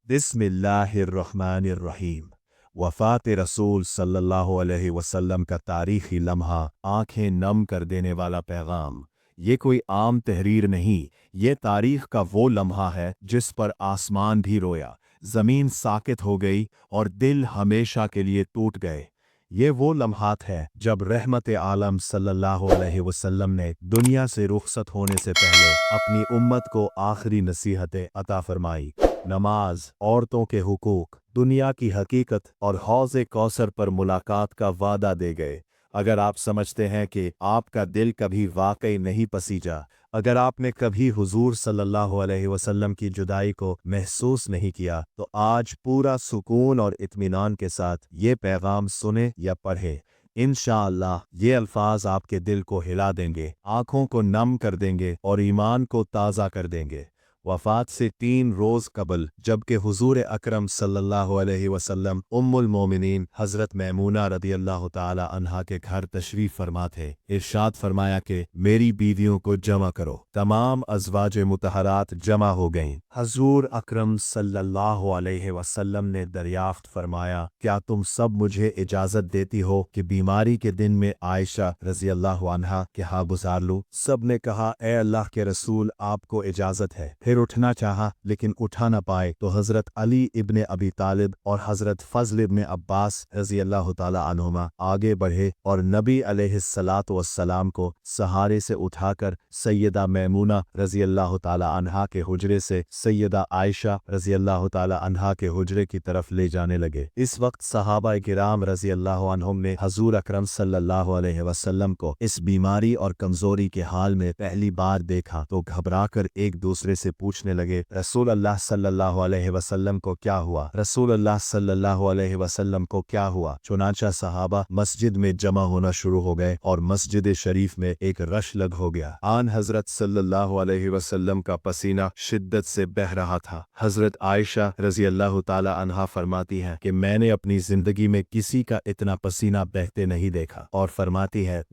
बिस्मिल्लाहिर्रहमानिर्रहीम। वफ़ात रसूल सल्लल्लाहु अलैहि वसल्लम का तारीख़ी लम्हा, आंखें नम कर देने वाला पैगाम। ये कोई आम तहरीर नहीं, ये तारीख़ का वो लम्हा है जिस पर आसमान भी रोया, ज़मीन साकित हो गई और दिल हमेशा के लिए टूट गए। ये वो लम्हात है जब रहमत आलम सल्लल्लाहु अलैहि वसल्लम ने दुनिया से रुखसत होने से पहले अपनी उम्मत को आखिरी नसीहतें अता फरमाई। नमाज, औरतों के हुकूक, दुनिया की हकीकत और हौज़ कौसर पर मुलाकात का वादा दे गए। अगर आप समझते हैं कि आपका दिल कभी वाकई नहीं पसीजा, अगर आपने कभी हुजूर सल्लल्लाहु अलैहि वसल्लम की जुदाई को महसूस नहीं किया, तो आज पूरा सुकून और इत्मीनान के साथ ये पैगाम सुने या पढ़े। इंशाअल्लाह ये अल्फाज आपके दिल को हिला देंगे, आंखों को नम कर देंगे और ईमान को ताज़ा कर देंगे। वफ़ात से 3 रोज़ कबल जबकि हुजूर अकरम सल्लल्लाहु अलैहि वसल्लम उम्मुल मोमिनीन हज़रत मैमूना रदियल्लाहु ताला अन्हा के घर तशरीफ़ फरमा थे, इरशाद फरमाया कि मेरी बीवियों को जमा करो। तमाम अज़वाज मुतहरात जमा हो गईं। हुजूर अकरम सल्लल्लाहु अलैहि वसल्लम ने दरियाफ्त फरमाया, क्या तुम सब मुझे इजाज़त देती हो कि बीमारी के दिन में आयशा रज़ियल्लाहु अन्हा के यहाँ गुजार लूँ? सब ने कहा, ए अल्लाह के रसूल, आपको इजाज़त है। फिर उठना चाहा लेकिन उठा न पाए तो हज़रत अली इब्ने अबी तालिब और हज़रत फ़ज़ल इब्ने अब्बास रज़ियल्लाहु ताला अन्हुमा आगे बढ़े और नबी अलैहिस्सलातु वस्सलाम को सहारे से उठाकर सैयदा मैमूना रज़ियल्लाहु ताला अन्हा के हुजरे से सैयदा आयशा रज़ियल्लाहु ताला अन्हा के हुजरे की तरफ ले जाने लगे। इस वक्त सहाबा किराम रज़ियल्लाहु अन्हुम ने हजूर अकरम सल्लल्लाहु अलैहि वसल्लम को इस बीमारी और कमजोरी के हाल में पहली बार देखा तो घबराकर एक दूसरे से पूछने लगे, रसूल अल्लाह सल्लल्लाहु अलैहि वसल्लम को क्या हुआ? रसूल अल्लाह सल्लल्लाहु अलैहि वसल्लम को क्या हुआ? चुनांचा सहाबा मस्जिद में जमा होना शुरू हो गए और मस्जिद शरीफ में एक रश लग हो गया। आन हजरत सल्लल्लाहु अलैहि वसल्लम का पसीना शिद्दत से बह रहा था। हजरत आयशा रज़ियल्लाहु ताला अन्हा फरमाती हैं कि मैंने अपनी जिंदगी में किसी का इतना पसीना बहते नहीं देखा, और फरमाती है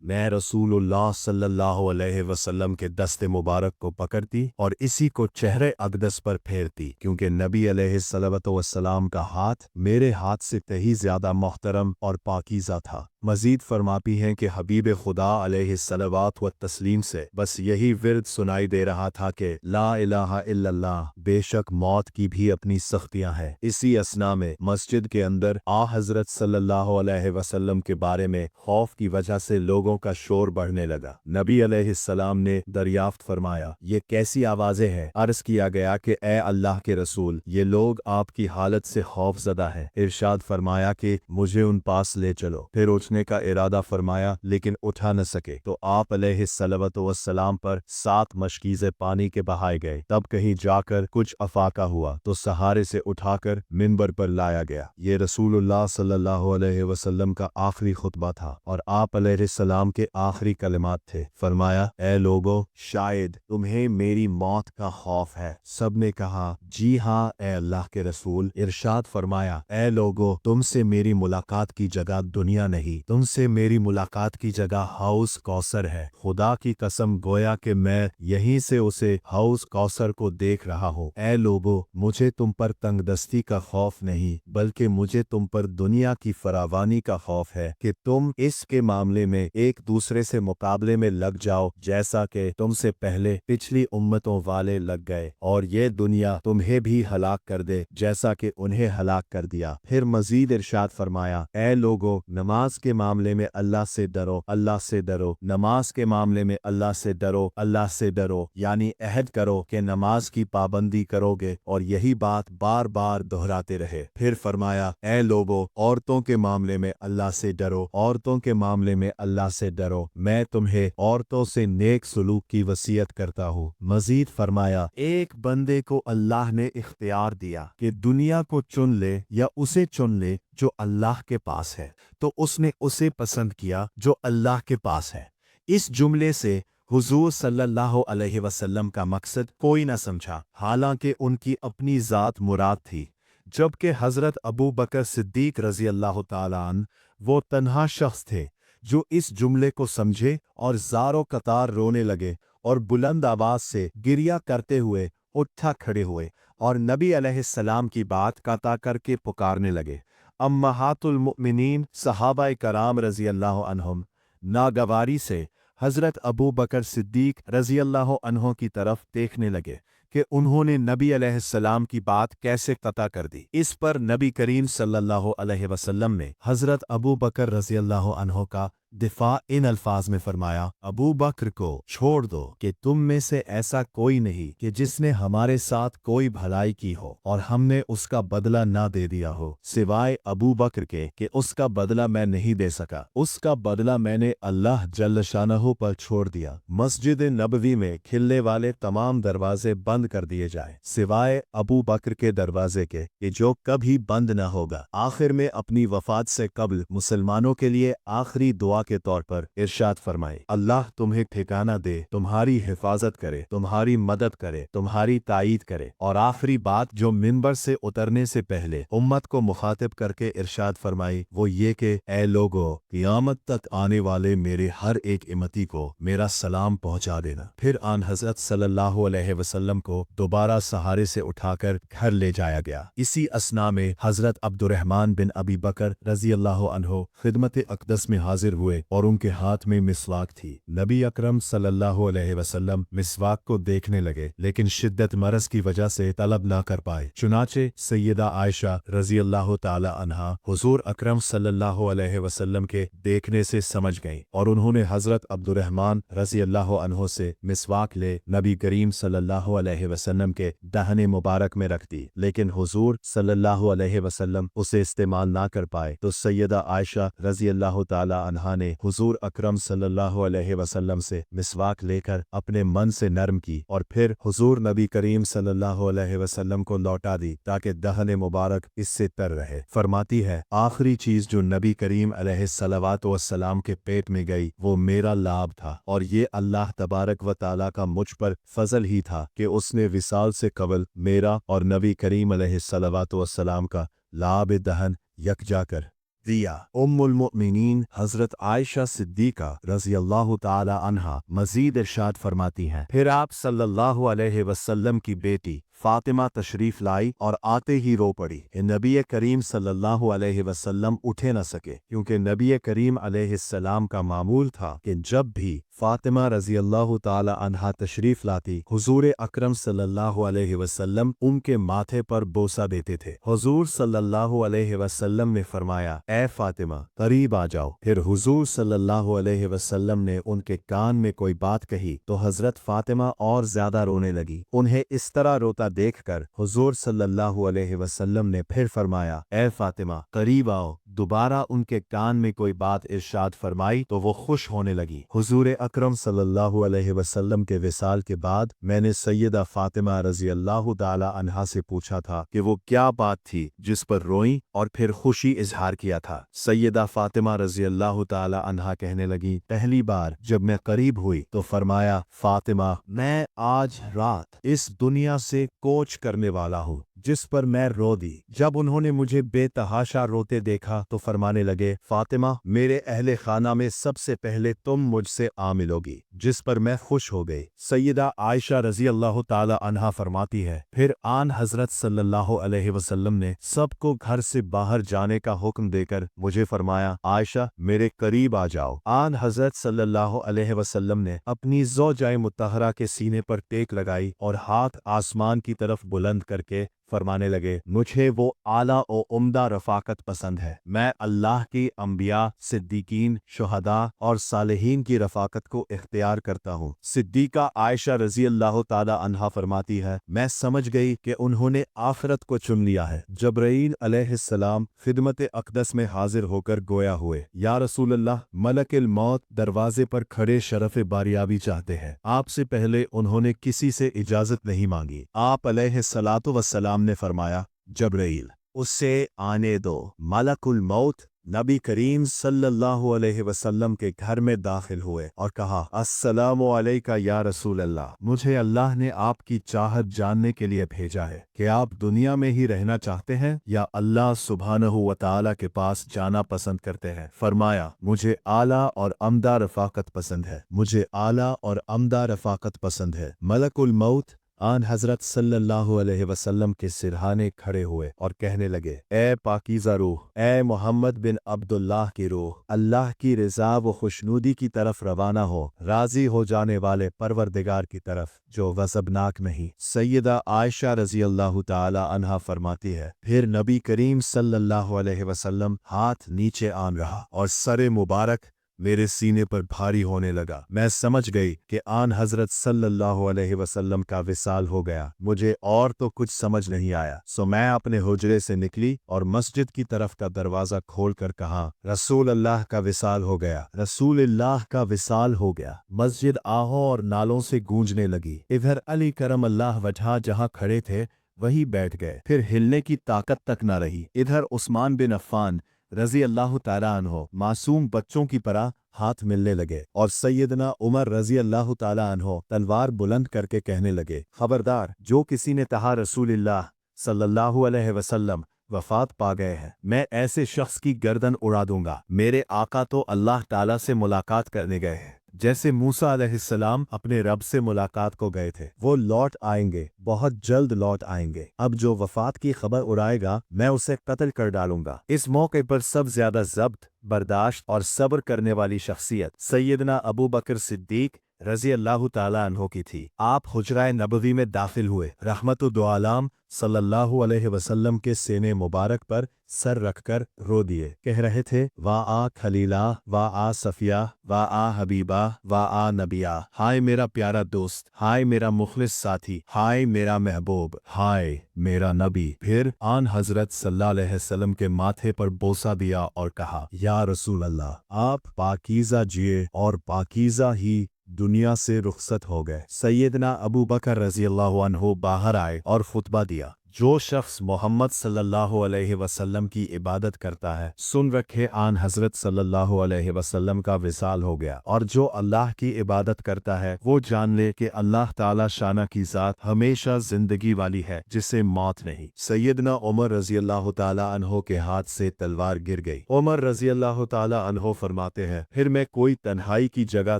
मैं रसूलुल्लाह सल्लल्लाहु अलैहि वसल्लम के दस्ते मुबारक को पकड़ती और इसी को चेहरे अक़दस पर फेरती, क्योंकि नबी अलैहिस्सलातु वस्सलाम का हाथ मेरे हाथ से कहीं ज्यादा मोहतरम और पाकीज़ा था। मजीद फरमाती हैं कि हबीब खुदा अलैहिस्सलात व तस्लीम से बस यही विर्द सुनाई दे रहा था कि ला इलाहा इल्लल्लाह, बेशक मौत की भी अपनी सख्तियां हैं। इसी असना में मस्जिद के अंदर आ हजरत सल्लल्लाहु अलैहि वसल्लम के बारे में खौफ की वजह से लोगों का शोर बढ़ने लगा। नबी अलैहिस्सलाम ने दरियाफ्त फरमाया, ये कैसी आवाजें हैं? अर्ज किया गया कि ए अल्लाह के रसूल, ये लोग आपकी हालत से खौफजदा हैं। इरशाद फरमाया कि मुझे उन पास ले चलो। फिर उठने का इरादा फरमाया लेकिन उठा न सके तो आप अलैहिस्सलातु वस्सलाम पर 7 मशकीज़े पानी के बहाए गए। तब कहीं जाकर कुछ अफाका हुआ तो सहारे से उठाकर मिंबर पर लाया गया। ये रसूलुल्लाह सल्लल्लाहु अलैहि वसल्लम का आखिरी खुतबा था और आप अलैहिस्सलाम के आखिरी कलिमात थे। फरमाया, ए लोगो, शायद तुम्हें मेरी मौत का खौफ है। सब ने कहा, जी हाँ ए अल्लाह के रसूल। इरशाद फरमाया, ए लोगो, तुमसे मेरी मुलाकात की जगह दुनिया नहीं, तुमसे मेरी मुलाकात की जगह हाउस कौसर है। खुदा की कसम, गोया कि मैं यहीं से उसे हाउस कौसर को देख रहा हूँ। ए लोगो, मुझे तुम पर तंगदस्ती का खौफ नहीं, बल्कि मुझे तुम पर दुनिया की फरावानी का खौफ है कि तुम इसके मामले में एक दूसरे से मुकाबले में लग जाओ, जैसा कि तुमसे पहले पिछली उम्मतों वाले लग गए, और ये दुनिया तुम्हें भी हलाक कर दे जैसा कि उन्हें हलाक कर दिया। फिर मजीद इरशाद फरमाया, ए लोगो, नमाज के मामले में अल्लाह से डरो, अल्लाह से डरो। नमाज के मामले में अल्लाह से डरो, अल्लाह से डरो, यानी अहद करो कि नमाज की पाबंदी करोगे और यही बात बार बार दोहराते रहे। फिर फरमाया, ए लोगो, औरतों के मामले में अल्लाह से डरो, औरतों के मामले में अल्लाह से डरो। मैं तुम्हें औरतों से नेक सलूक की वसीयत करता हूँ। मजीद फरमाया, एक बंदे को अल्लाह ने इख्तियार दिया कि दुनिया को चुन ले या उसे चुन ले जो अल्लाह के पास है, तो उसने उसे पसंद किया जो अल्लाह के पास है। इस जुमले से हुजूर सल्लल्लाहु अलैहि वसल्लम का मकसद कोई न समझा, हालांकि उनकी अपनी ज़ात मुराद थी। जबकि हज़रत अबू बकर सिद्दीक रज़ियल्लाहु ताला अन्हु वो तन्हा शख्स थे जो इस जुमले को समझे और ज़ारो कतार रोने लगे और बुलंद आवाज से गिरिया करते हुए उठा खड़े हुए। और नबी अलैहिस्सलाम की बात काता करके पुकारने लगे। अम्महातुल मुमिनीन सहाबा कराम रज़ी अल्लाह अन्हुम नागवारी से हज़रत अबू बकर सिद्दीक रज़ी अल्लाह अन्हों की तरफ देखने लगे कि उन्होंने नबी अलैहिस्सलाम की बात कैसे कता कर दी। इस पर नबी करीम सल्लल्लाहु अलैहि वसल्लम ने हज़रत अबू बकर रज़ी अल्लाह अन्हों का दिफा इन अल्फाज में फरमाया, अबू बकर को छोड़ दो कि तुम में से ऐसा कोई नहीं कि जिसने हमारे साथ कोई भलाई की हो और हमने उसका बदला ना दे दिया हो, सिवाय अबू बकर के कि उसका बदला मैं नहीं दे सका। उसका बदला मैंने अल्लाह जल्ल शानहू पर छोड़ दिया। मस्जिद नबवी में खिलने वाले तमाम दरवाजे बंद कर दिए जाए सिवाय अबू बकर के दरवाजे के कि जो कभी बंद न होगा। आखिर में अपनी वफात से कबल मुसलमानों के लिए आखिरी दुआ के तौर पर इरशाद फरमाए, अल्लाह तुम्हें ठिकाना दे, तुम्हारी हिफाजत करे, तुम्हारी मदद करे, तुम्हारी ताईद करे। और आखिरी बात जो मिंबर से उतरने से पहले उम्मत को मुखातिब करके इरशाद फरमाई वो ये कि ऐ लोगो, क़यामत तक आने वाले मेरे हर एक इम्मती को मेरा सलाम पहुंचा देना। फिर आन हज़रत सल्लल्लाहु अलैहि वसल्लम को दोबारा सहारे से उठाकर घर ले जाया गया। इसी असना में हज़रत अब्दुर्रहमान बिन अबी बकर रज़ी अल्लाह अन्हु खिदमत अक़दस में हाजिर हुए और उनके हाथ में मिसवाक थी। नबी अकरम सल्लल्लाहु अलैहि वसल्लम मिसवाक को देखने लगे लेकिन शिद्दत मरज़ की वजह से तलब ना कर पाए। चुनाचे सैयदा आयशा रज़ी अल्लाह ताला अन्हा हुज़ूर अकरम सल्लल्लाहु अलैहि वसल्लम के देखने से समझ गईं और उन्होंने हज़रत अब्दुर्रहमान रज़ी अल्लाह अन्हु से मिसवाक ले नबी करीम सल्लल्लाहु अलैहि वसल्लम के दाहिने मुबारक में रख दी, लेकिन हुज़ूर सल्लल्लाहु अलैहि वसल्लम उसे इस्तेमाल ना कर पाए तो सैयदा आयशा रज़ी अल्लाह ताला अन्हा ने हुज़ूर अकरम सल्लल्लाहु अलैहि वसल्लम से मिसवाक लेकर अपने मन से नरम की और फिर हुज़ूर नबी करीम सल्लल्लाहु अलैहि वसल्लम को लौटा दी ताकि दहने मुबारक इससे तर रहे। फरमाती है, आखिरी चीज जो नबी करीम अलैहिस्सलावातु वस्सलाम के पेट में गई वो मेरा लाभ था और ये अल्लाह तबारक व ताला का मुझ पर फजल ही था कि उसने विसाल से कबल मेरा और नबी करीम अलैहिस्सलावातु वस्सलाम का लाभ दहन यकजा कर दिया। उम्मुल मुमिनीन हज़रत आयशा सिद्दीका रज़ी अल्लाह ताला अन्हा मज़ीद इरशाद फरमाती हैं, फिर आप सल्लल्लाहु अलैहि वसल्लम की बेटी फातिमा तशरीफ लाई और आते ही रो पड़ी। नबी करीम सल्लल्लाहु अलैहि वसल्लम उठे न सके क्योंकि नबी करीम अलैहिस्सलाम का मामूल था कि जब भी फातिमा रज़ी अल्लाह ताला अन्हा तशरीफ लाती हुज़ूर अकरम सल्लल्लाहु अलैहि वसल्लम उनके माथे पर बोसा देते थे। हुज़ूर सल्लल्लाहु अलैहि वसल्लम ने फरमाया, ए फातिमा करीब आ जाओ। फिर हुज़ूर सल्लल्लाहु अलैहि वसल्लम ने उनके कान में कोई बात कही तो हज़रत फातिमा और ज्यादा रोने लगी। उन्हें इस तरह रोता देखकर हुज़ूर सल्लल्लाहु अलैहि वसल्लम ने फिर फरमाया, ए फातिमा करीब आओ। दोबारा उनके कान में कोई बात इरशाद फरमाई तो वो खुश होने लगी। हुज़ूर अकरम सल्लल्लाहु अलैहि वसल्लम के विसाल के बाद मैंने सैयदा फातिमा रज़ी अल्लाह ताला अन्हा से पूछा था कि वो क्या बात थी जिस पर रोईं और फिर खुशी इजहार किया था। सैयदा फातिमा रज़ी अल्लाह ताला अन्हा कहने लगी, पहली बार जब मैं करीब हुई तो फरमाया, फातिमा मैं आज रात इस दुनिया से कोच करने वाला हूँ, जिस पर मैं रो दी। जब उन्होंने मुझे बेतहाशा रोते देखा तो फरमाने लगे, फातिमा मेरे अहले खाना में सबसे पहले तुम मुझसे आ मिलोगी, जिस पर मैं खुश हो गई। सैयदा आयशा रज़ी अल्लाह ताला अन्हा फरमाती है, फिर आन हज़रत सल्लल्लाहु अलैहि वसल्लम ने सबको घर से बाहर जाने का हुक्म देकर मुझे फरमाया, आयशा मेरे करीब आ जाओ। आन हज़रत सल्लल्लाहु अलैहि वसल्लम ने अपनी ज़ौजाए मुत्तहरा के सीने पर टेक लगाई और हाथ आसमान की तरफ बुलंद करके फरमाने लगे, मुझे वो आला और उम्दा रफ़ाकत पसंद है। मैं अल्लाह की अंबिया, सिद्दीकीन, शुहदा और सालिहीन की रफ़ाकत को इख्तियार करता हूँ। सिद्दीका आयशा रज़ी अल्लाह ताला अन्हा फरमाती है, मैं समझ गई कि उन्होंने आखिरत को चुन लिया है। जबराईल अलैहिस्सलाम खिदमत अक़दस में हाजिर होकर गोया हुए, या रसूल अल्लाह मलकुल मौत दरवाजे पर खड़े शरफ़ बारियाबी चाहते हैं। आपसे पहले उन्होंने किसी से इजाज़त नहीं मांगी। आप अलैहिस्सलातु वस्सलाम ने फरमाया, जबराईल उससे आने दो। मलकुल मौत नबी करीम सल्लल्लाहु अलैहि वसल्लम के घर में दाखिल हुए और कहा, अस्सलामु अलैका या रसूल अल्लाह, मुझे अल्लाह ने आपकी चाहत जानने के लिए भेजा है कि आप दुनिया में ही रहना चाहते हैं या अल्लाह सुब्हानहू व तआला के पास जाना पसंद करते हैं। फरमाया, मुझे आला और अम्दा रफ़ाकत पसंद है, मुझे आला और अम्दा रफ़ाकत पसंद है। मलकुल मौत आन हजरत सल्लल्लाहु अलैहि वसल्लम के सिरहाने खड़े हुए और कहने लगे, ए पाकीज़ा रूह, ए मोहम्मद बिन अब्दुल्लाह की रूह, अल्लाह की रिज़ा व खुशनूदी की तरफ रवाना हो, राज़ी हो जाने वाले परवरदिगार की तरफ जो गज़बनाक नहीं। सैयदा आयशा रज़ी अल्लाह ताला अन्हा फरमाती है, फिर नबी करीम सल्लल्लाहु अलैहि वसल्लम हाथ नीचे आन रहा और सरे मुबारक मेरे सीने पर भारी होने लगा। मैं समझ गई कि आन हजरत सल्लल्लाहु अलैहि वसल्लम का विसाल हो गया। मुझे और तो कुछ समझ नहीं आया, सो मैं अपने हुजरे से निकली और मस्जिद की तरफ का दरवाज़ा खोलकर कहा, रसूल अल्लाह का विसाल हो गया, रसूल अल्लाह का विसाल हो गया। मस्जिद आहों और नालों से गूंजने लगी। इधर अली करम अल्लाह वजह जहाँ खड़े थे वही बैठ गए, फिर हिलने की ताकत तक न रही। इधर उस्मान बिन अफ़्फ़ान रज़ी अल्लाह ताला अन्हो मासूम बच्चों की तरह हाथ मिलने लगे और सैयदना उमर रज़ी अल्लाह ताला अन्हो तलवार बुलंद करके कहने लगे, खबरदार, जो किसी ने कहा रसूलुल्लाह सल्लल्लाहु अलैहि वसल्लम वफात पा गए हैं, मैं ऐसे शख्स की गर्दन उड़ा दूंगा। मेरे आका तो अल्लाह ताला से मुलाकात करने गए हैं, जैसे मूसा अलैहिस्सलाम अपने रब से मुलाकात को गए थे। वो लौट आएंगे, बहुत जल्द लौट आएंगे। अब जो वफात की खबर उड़ाएगा मैं उसे कत्ल कर डालूंगा। इस मौके पर सब ज्यादा ज़ब्त, बर्दाश्त और सब्र करने वाली शख्सियत सैयदना अबू बकर सिद्दीक रज़ी अल्लाह ताला अन्हो की थी। आप हुजराए नबवी में दाखिल हुए, रहमतुल दो आलम सल्लल्लाहु अलैहि वसल्लम के सीने मुबारक पर सर रखकर रो दिए। कह रहे थे, वाह आ खलीला, वाह आ सफिया, वाह आ हबीबा, वाह आ नबिया, हाय मेरा प्यारा दोस्त, हाय मेरा मुखलिस साथी, हाय मेरा महबूब, हाय मेरा नबी। फिर आन हजरत सल्लल्लाहु अलैहि वसल्लम के माथे पर बोसा दिया और कहा, या रसूल अल्लाह, आप पाकीज़ा जिए और पाकीज़ा ही दुनिया से रुखसत हो गए। सैयदना अबू बकर रज़ी अल्लाहु अन्हु बाहर आए और खुतबा दिया, जो शख्स मोहम्मद सल्लल्लाहु अलैहि वसल्लम की इबादत करता है, सुन रखे आन हजरत सल्लल्लाहु अलैहि वसल्लम का विसाल हो गया, और जो अल्लाह की इबादत करता है वो जान ले कि अल्लाह ताला शाना की ज़ात हमेशा जिंदगी वाली है, जिसे मौत नहीं। सैयदना उमर रज़ी अल्लाह ताला अन्हो के हाथ से तलवार गिर गई। उमर रज़ी अल्लाह ताला अन्हो फरमाते हैं, फिर मैं कोई तन्हाई की जगह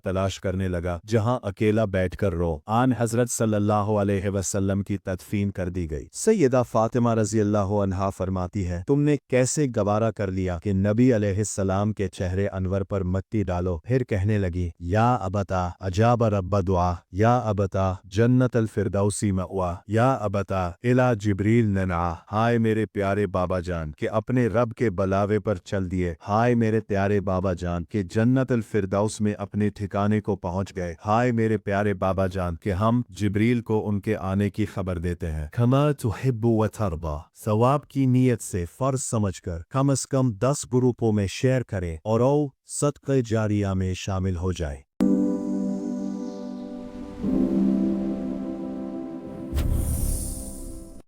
तलाश करने लगा जहां अकेला बैठकर रो। आन हजरत सल्लल्लाहु अलैहि वसल्लम की तदफीन कर दी गई। सैयदा फातिमा रज़ी अल्लाह अन्हा फरमाती है, तुमने कैसे गवारा कर लिया कि नबी अलैहिस्सलाम के चेहरे अनवर पर मट्टी डालो। फिर कहने लगी, या अबता अजाब रब्बा दुआ, या अबता जन्नत अल फिरदौसी मअवा, या अबता इला जिब्रील नना। हाय मेरे प्यारे बाबा जान के अपने रब के बलावे पर चल दिए। हाय मेरे प्यारे बाबा जान के जन्नत अल फिरदौस में अपने ठिकाने को पहुंच गए। हाय मेरे प्यारे बाबा जान के हम जिब्रील को उनके आने की खबर देते हैं। खमा तुहिब्बु व तर्दा, सवाब की नीयत से फर्ज समझकर कम से कम 10 ग्रुपों में शेयर करें और सदक़े जारिया में शामिल हो जाए।